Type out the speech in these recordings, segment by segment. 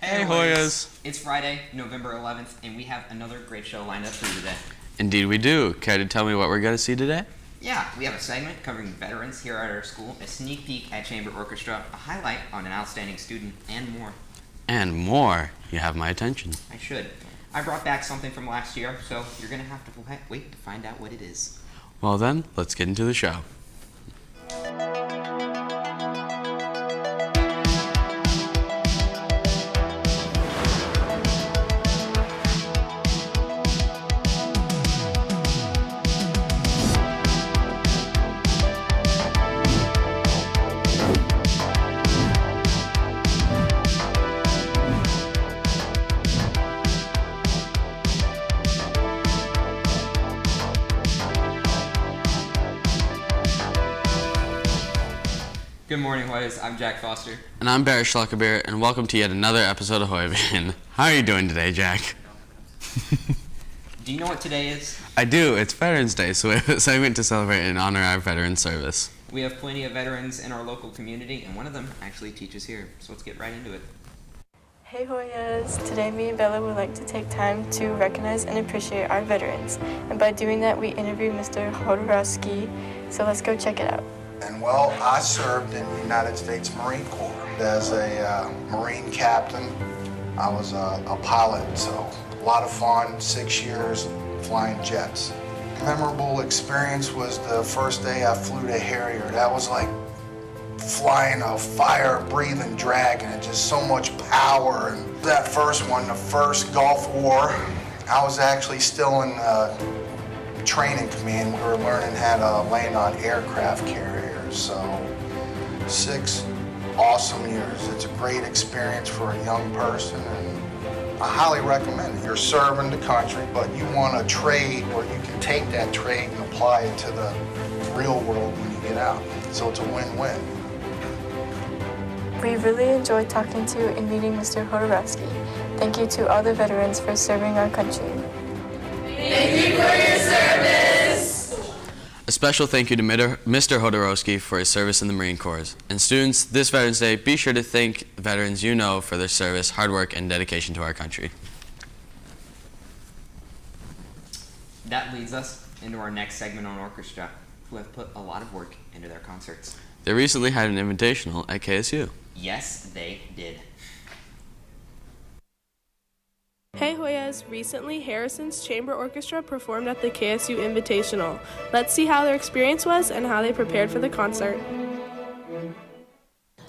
Hey Hoyas! It's Friday, November 11th, and we have another great show lined up for you today. Indeed we do. Care to tell me what we're going to see today? Yeah, we have a segment covering veterans here at our school, a sneak peek at chamber orchestra, a highlight on an outstanding student, and more. And more. You have my attention. I should. I brought back something from last year, so you're going to have to wait to find out what it is. Well then, let's get into the show. Good morning, Hoyas. I'm Jack Foster. And I'm Barrett Schluckerbeer, and welcome to yet another episode of HoyaVision. How are you doing today, Jack? Do you know what today is? I do. It's Veterans Day, so we have a segment to celebrate and honor our veteran service. We have plenty of veterans in our local community, and one of them actually teaches here, so let's get right into it. Hey Hoyas! Today me and Bella would like to take time to recognize and appreciate our veterans. And by doing that, we interviewed Mr. Hodorowski, so let's go check it out. And well, I served in the United States Marine Corps as a Marine captain. I was a pilot, so a lot of fun, 6 years flying jets. Memorable experience was the first day I flew to Harrier. That was like flying a fire-breathing dragon, and just so much power. And that first one, the first Gulf War, I was actually still in training command. We were learning how to land on aircraft carriers. So 6 awesome years. It's a great experience for a young person, and I highly recommend it. You're serving the country, but you want a trade where you can take that trade and apply it to the real world when you get out. So it's a win-win. We really enjoyed talking to and meeting Mr. Hodorowski. Thank you to all the veterans for serving our country. Thank you for your service! A special thank you to Mr. Hodorowski for his service in the Marine Corps. And students, this Veterans Day, be sure to thank veterans you know for their service, hard work, and dedication to our country. That leads us into our next segment on orchestra, who have put a lot of work into their concerts. They recently had an invitational at KSU. Yes, they did. Hey Hoyas! Recently, Harrison's Chamber Orchestra performed at the KSU Invitational. Let's see how their experience was and how they prepared for the concert.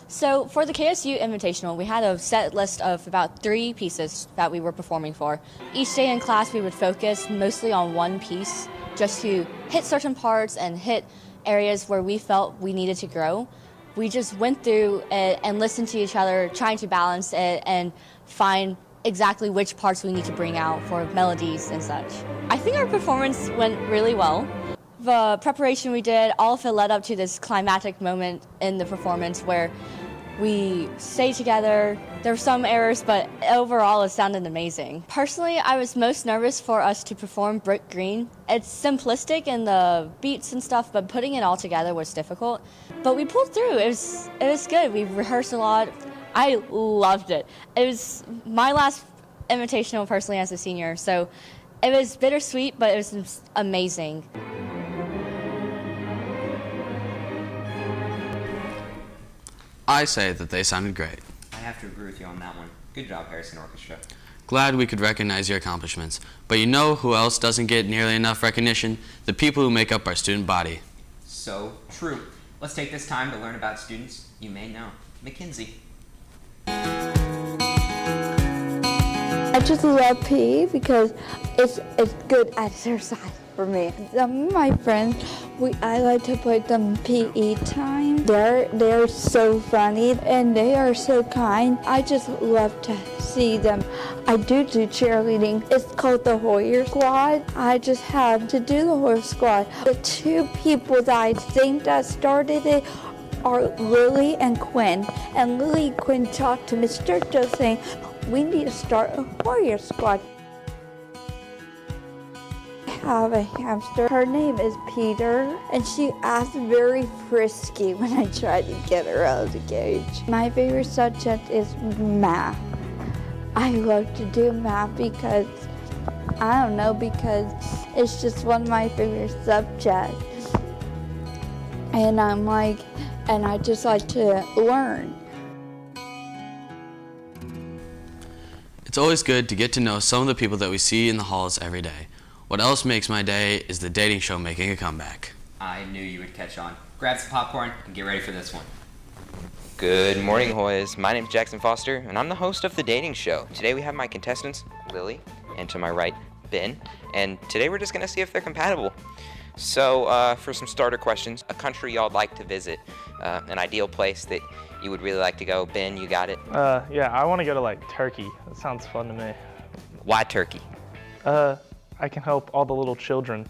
So for the KSU Invitational, we had a set list of about 3 pieces that we were performing for. Each day in class, we would focus mostly on one piece just to hit certain parts and hit areas where we felt we needed to grow. We just went through it and listened to each other, trying to balance it and find exactly which parts we need to bring out for melodies and such. I think our performance went really well. The preparation we did, all of it led up to this climactic moment in the performance where we stayed together. There were some errors, but overall it sounded amazing. Personally, I was most nervous for us to perform Brick Green. It's simplistic in the beats and stuff, but putting it all together was difficult. But we pulled through. It was good. We rehearsed a lot. I loved it. It was my last invitational personally as a senior, so it was bittersweet, but it was amazing. I say that they sounded great. I have to agree with you on that one. Good job, Harrison Orchestra. Glad we could recognize your accomplishments. But you know who else doesn't get nearly enough recognition? The people who make up our student body. So true. Let's take this time to learn about students you may know. Mackenzie. I just love PE because it's good exercise for me. Some of my friends, I like to put them PE time. They're so funny and they are so kind. I just love to see them. I do cheerleading. It's called the Hoyer Squad. I just have to do the Hoyer Squad. The 2 people that I think that started it are Lily and Quinn. And Lily and Quinn talked to Mr. Joe saying, we need to start a Hoyer Squad. I have a hamster. Her name is Peter, and she acts very frisky when I try to get her out of the cage. My favorite subject is math. I love to do math because, I don't know, because it's just one of my favorite subjects. And I just like to learn. It's always good to get to know some of the people that we see in the halls every day. What else makes my day is the dating show making a comeback. I knew you would catch on. Grab some popcorn and get ready for this one. Good morning, Hoyas. My name's Jackson Foster, and I'm the host of The Dating Show. Today we have my contestants, Lily, and to my right, Ben. And today we're just going to see if they're compatible. So, for some starter questions, a country y'all'd like to visit, an ideal place that you would really like to go. Ben, you got it? Yeah, I want to go to like Turkey. That sounds fun to me. Why Turkey? I can help all the little children.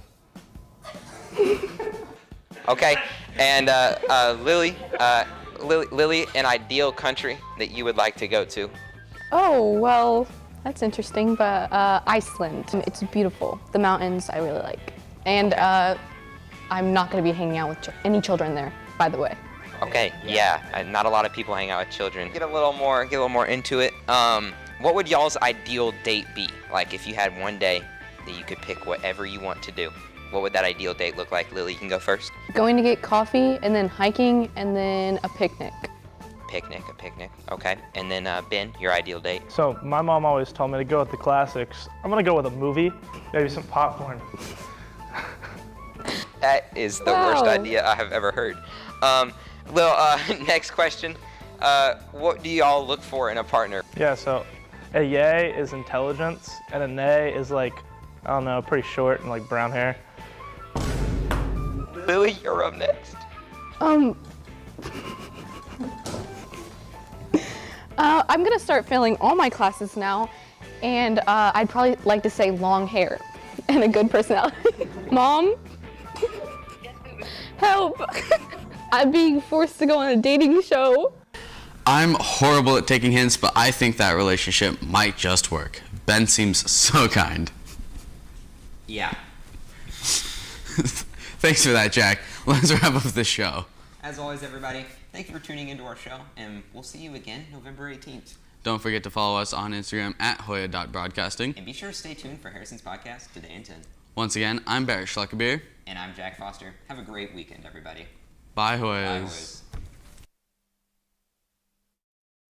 Okay, and Lily, an ideal country that you would like to go to? Oh, well, that's interesting, but Iceland. It's beautiful. The mountains I really like. And I'm not going to be hanging out with any children there, by the way. Okay, yeah, not a lot of people hang out with children. Get a little more into it. What would y'all's ideal date be? Like if you had one day that you could pick whatever you want to do, what would that ideal date look like? Lily, you can go first. Going to get coffee, and then hiking, and then a picnic. A picnic, okay. And then Ben, your ideal date? So my mom always told me to go with the classics. I'm gonna go with a movie, maybe some popcorn. That is the worst idea I have ever heard. Next question. What do y'all look for in a partner? Yeah, so a yay is intelligence, and a nay is like, I don't know, pretty short and like brown hair. Lily, you're up next. I'm gonna start failing all my classes now, and I'd probably like to say long hair and a good personality. Mom, help! I'm being forced to go on a dating show. I'm horrible at taking hints, but I think that relationship might just work. Ben seems so kind. Yeah. Thanks for that, Jack. Let's wrap up the show. As always, everybody, thank you for tuning into our show, and we'll see you again November 18th. Don't forget to follow us on Instagram at Hoya.broadcasting. And be sure to stay tuned for Harrison's podcast, Today in 10. Once again, I'm Barrett Schleckerbeer. And I'm Jack Foster. Have a great weekend, everybody. Bye, Hoyas. Bye, Hoyas.